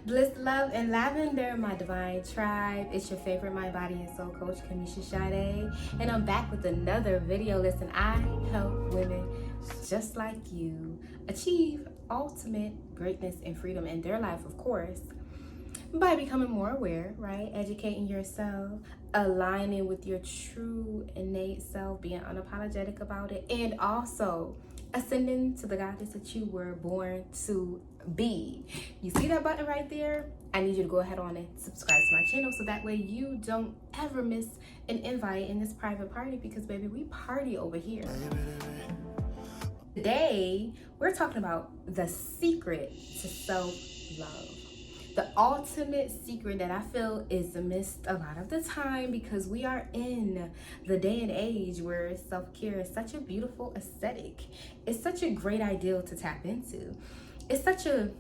Bliss, love, and lavender, my divine tribe. It's your favorite mind, body, and soul coach, Kamisha Sade. And I'm back with another video. Listen, I help women just like you achieve ultimate greatness and freedom in their life, of course, by becoming more aware, right? Educating yourself, aligning with your true innate self, being unapologetic about it, and also ascending to the goddess that you were born to be. You see that button right there? I need you to go ahead on and subscribe to my channel so that way you don't ever miss an invite in this private party, because baby, we party over here. Today, we're talking about the secret to self-love. The ultimate secret that I feel is missed a lot of the time, because we are in the day and age where self-care is such a beautiful aesthetic. It's such a great ideal to tap into. It's such a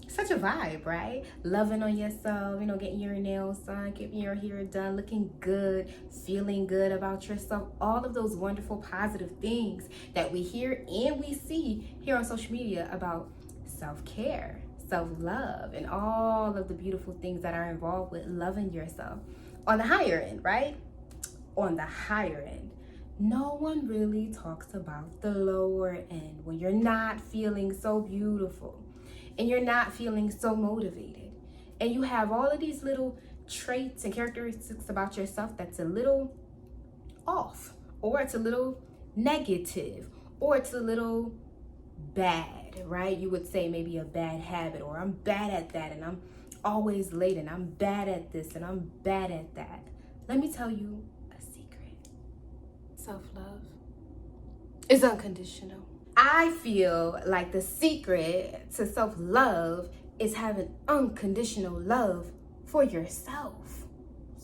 vibe, right? Loving on yourself, getting your nails done, getting your hair done, looking good, feeling good about yourself. All of those wonderful positive things that we hear and we see here on social media about self-care, self-love, and all of the beautiful things that are involved with loving yourself. On the higher end, right? On the higher end. No one really talks about the lower end, when you're not feeling so beautiful and you're not feeling so motivated, and you have all of these little traits and characteristics about yourself that's a little off, or it's a little negative, or it's a little bad, right? You would say maybe a bad habit, or I'm bad at that, and I'm always late, and I'm bad at this, and I'm bad at that. Let me tell you a secret. Self-love is unconditional. I feel like the secret to self-love is having unconditional love for yourself.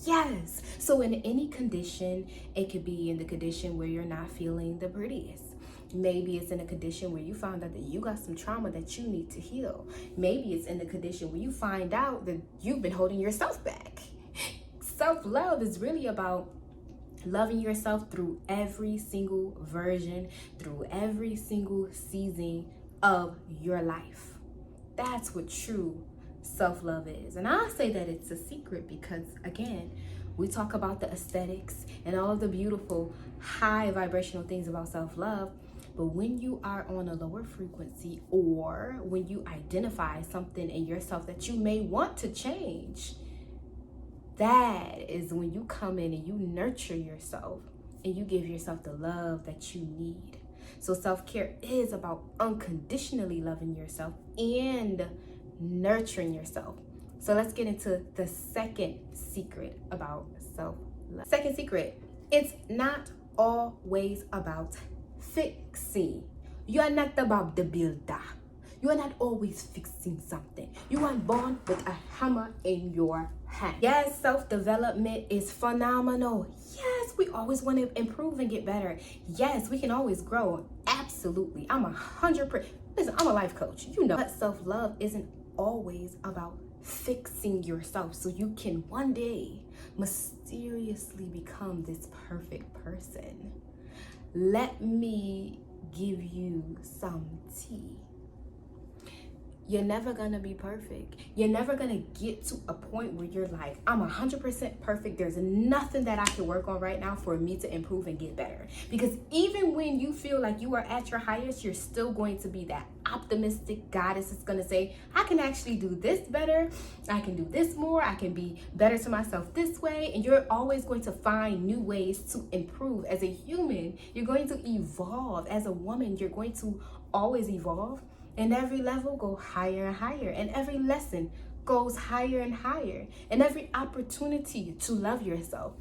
Yes. So in any condition, it could be in the condition where you're not feeling the prettiest. Maybe it's in a condition where you found out that you got some trauma that you need to heal. Maybe it's in the condition where you find out that you've been holding yourself back. Self-love is really about loving yourself through every single version, through every single season of your life. That's what true self-love is. And I say that it's a secret because, again, we talk about the aesthetics and all of the beautiful high vibrational things about self-love, but when you are on a lower frequency, or when you identify something in yourself that you may want to change, that is when you come in and you nurture yourself and you give yourself the love that you need. So self-care is about unconditionally loving yourself and nurturing yourself. So let's get into the second secret about self-love. Second secret, it's not always about fixing. You are not about the builder. You are not always fixing something. You are born with a hammer in your hand. Yes, self-development is phenomenal. Yes, we always want to improve and get better. Yes, we can always grow. Absolutely. I'm 100%. Listen, I'm a life coach. You know, but self-love isn't always about fixing yourself so you can one day mysteriously become this perfect person. Let me give you some tea. You're never gonna be perfect. You're never gonna get to a point where you're like, I'm 100% perfect. There's nothing that I can work on right now for me to improve and get better. Because even when you feel like you are at your highest, you're still going to be that optimistic goddess that's gonna say, I can actually do this better. I can do this more. I can be better to myself this way. And you're always going to find new ways to improve. As a human, you're going to evolve. As a woman, you're going to always evolve. And every level go higher and higher, and every lesson goes higher and higher, and every opportunity to love yourself,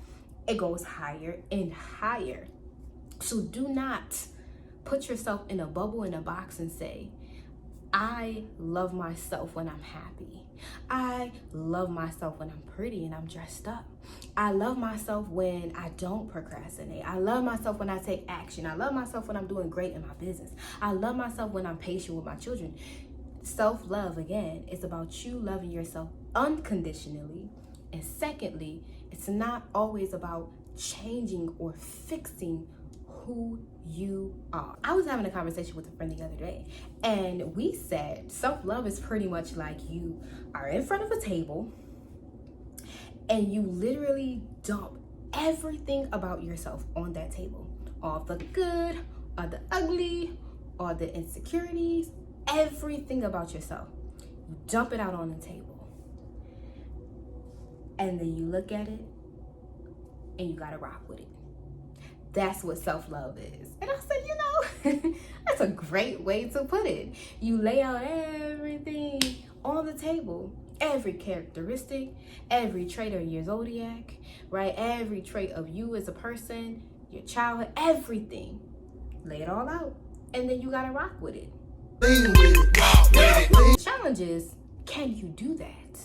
it goes higher and higher. So do not put yourself in a bubble, in a box, and say, I love myself when I'm happy. I love myself when I'm pretty and I'm dressed up. I love myself when I don't procrastinate. I love myself when I take action. I love myself when I'm doing great in my business. I love myself when I'm patient with my children. Self-love, again, is about you loving yourself unconditionally. And secondly, it's not always about changing or fixing who you are. I was having a conversation with a friend the other day, and we said self-love is pretty much like you are in front of a table and you literally dump everything about yourself on that table. All the good, all the ugly, all the insecurities, everything about yourself. You dump it out on the table. And then you look at it and you gotta rock with it. That's what self-love is. And I said, that's a great way to put it. You lay out everything on the table. Every characteristic, every trait of your zodiac, right? Every trait of you as a person, your childhood, everything. Lay it all out. And then you gotta rock with it. The challenge is, can you do that?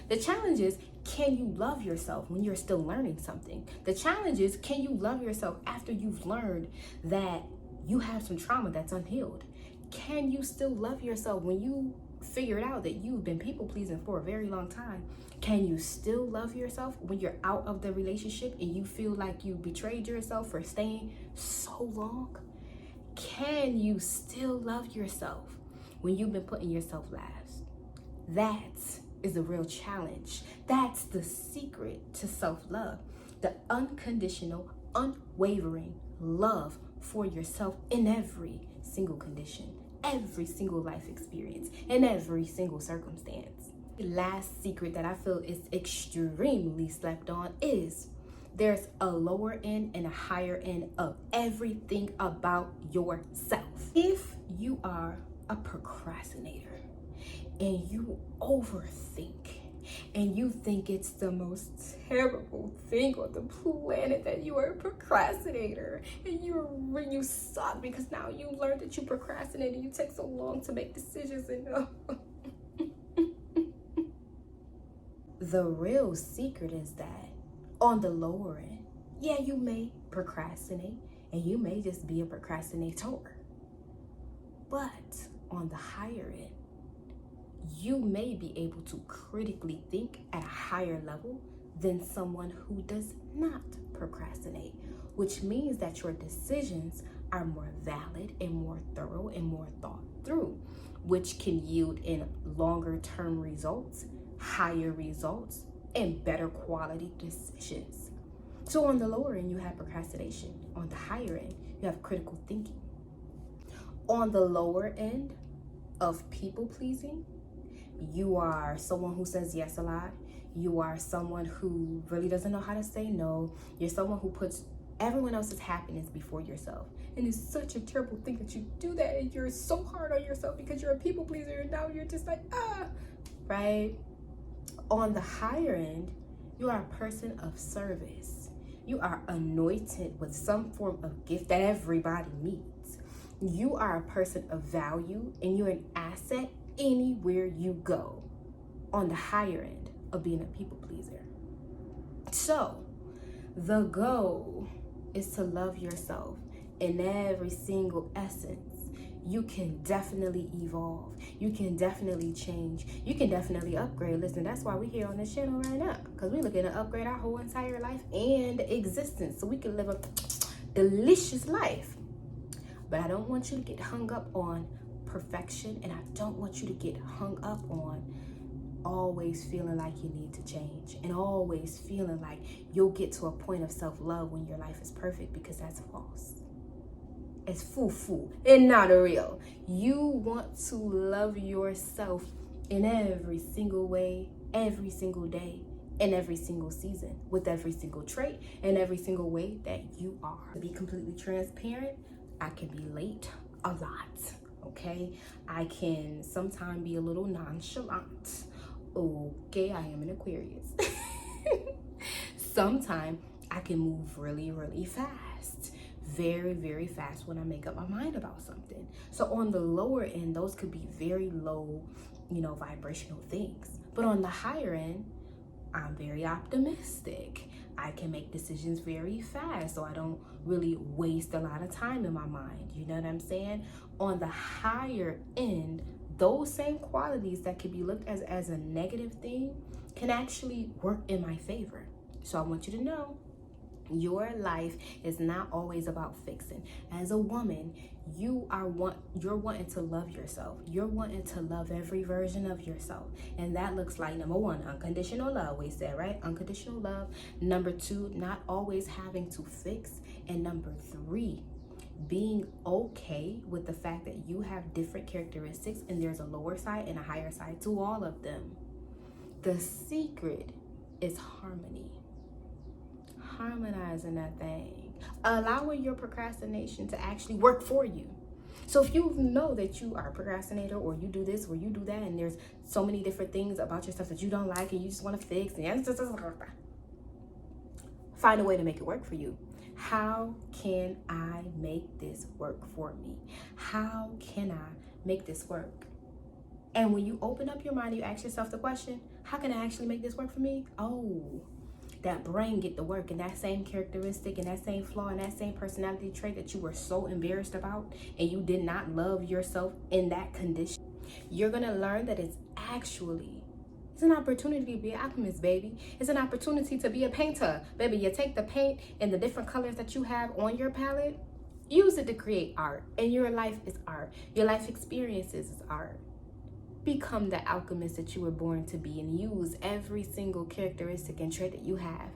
The challenge is, can you love yourself when you're still learning something? The challenge is, can you love yourself after you've learned that you have some trauma that's unhealed? Can you still love yourself when you figured out that you've been people pleasing for a very long time? Can you still love yourself when you're out of the relationship and you feel like you betrayed yourself for staying so long? Can you still love yourself when you've been putting yourself last? That is the real challenge. That's the secret to self-love. The unconditional, unwavering love for yourself in every single condition, every single life experience, in every single circumstance. The last secret that I feel is extremely slept on is there's a lower end and a higher end of everything about yourself. If you are a procrastinator and you overthink and you think it's the most terrible thing on the planet that you are a procrastinator and you suck because now you learned that you procrastinate and you take so long to make decisions and the real secret is that on the lower end, yeah, you may procrastinate and you may just be a procrastinator, but on the higher end, you may be able to critically think at a higher level than someone who does not procrastinate, which means that your decisions are more valid and more thorough and more thought through, which can yield in longer term results, higher results, and better quality decisions. So on the lower end, you have procrastination. On the higher end, you have critical thinking. On the lower end of people pleasing, you are someone who says yes a lot. You are someone who really doesn't know how to say no. You're someone who puts everyone else's happiness before yourself. And it's such a terrible thing that you do that and you're so hard on yourself because you're a people pleaser and now you're just like, right? On the higher end, you are a person of service. You are anointed with some form of gift that everybody needs. You are a person of value and you're an asset anywhere you go on the higher end of being a people pleaser. So the goal is to love yourself in every single essence. You can definitely evolve. You can definitely change. You can definitely upgrade. Listen, that's why we're here on this channel right now, because we're looking to upgrade our whole entire life and existence so we can live a delicious life. But I don't want you to get hung up on perfection, and I don't want you to get hung up on always feeling like you need to change and always feeling like you'll get to a point of self-love when your life is perfect, because that's false. It's foo-foo and not real. You want to love yourself in every single way, every single day, in every single season, with every single trait and every single way that you are. To be completely transparent, I can be late a lot, okay? I can sometimes be a little nonchalant. Okay, I am an Aquarius. Sometimes I can move really, really fast. Very, very fast when I make up my mind about something. So on the lower end, those could be very low, vibrational things. But on the higher end, I'm very optimistic. I can make decisions very fast, so I don't really waste a lot of time in my mind. You know what I'm saying? On the higher end, those same qualities that could be looked as a negative thing can actually work in my favor. So I want you to know, Your life is not always about fixing. As a woman, you're wanting to love yourself. You're wanting to love every version of yourself. And that looks like, number one, unconditional love. We said, right? Unconditional love. Number two, not always having to fix. And number three, being okay with the fact that you have different characteristics and there's a lower side and a higher side to all of them. The secret is harmony. Harmonizing that thing, allowing your procrastination to actually work for you. So if you know that you are a procrastinator, or you do this or you do that, and there's so many different things about yourself that you don't like and you just want to fix, and find a way to make it work for you. How can I make this work for me? How can I make this work? And when you open up your mind, you ask yourself the question, how can I actually make this work for me? Oh, that brain get to work, and that same characteristic and that same flaw and that same personality trait that you were so embarrassed about and you did not love yourself in that condition, you're going to learn that it's an opportunity to be an alchemist, baby. It's an opportunity to be a painter. Baby, you take the paint and the different colors that you have on your palette, use it to create art. And your life is art. Your life experiences is art. Become the alchemist that you were born to be, and use every single characteristic and trait that you have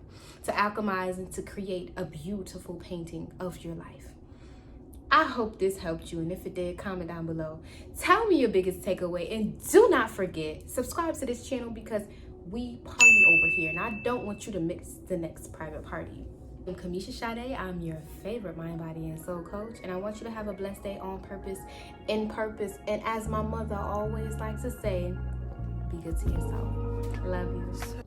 to alchemize and to create a beautiful painting of your life. I hope this helped you, and if it did, comment down below. Tell me your biggest takeaway, and do not forget, subscribe to this channel because we party over here, and I don't want you to miss the next private party. I'm Kamisha Sade. I'm your favorite mind, body, and soul coach, and I want you to have a blessed day on purpose, in purpose, and as my mother always likes to say, be good to yourself. Love you.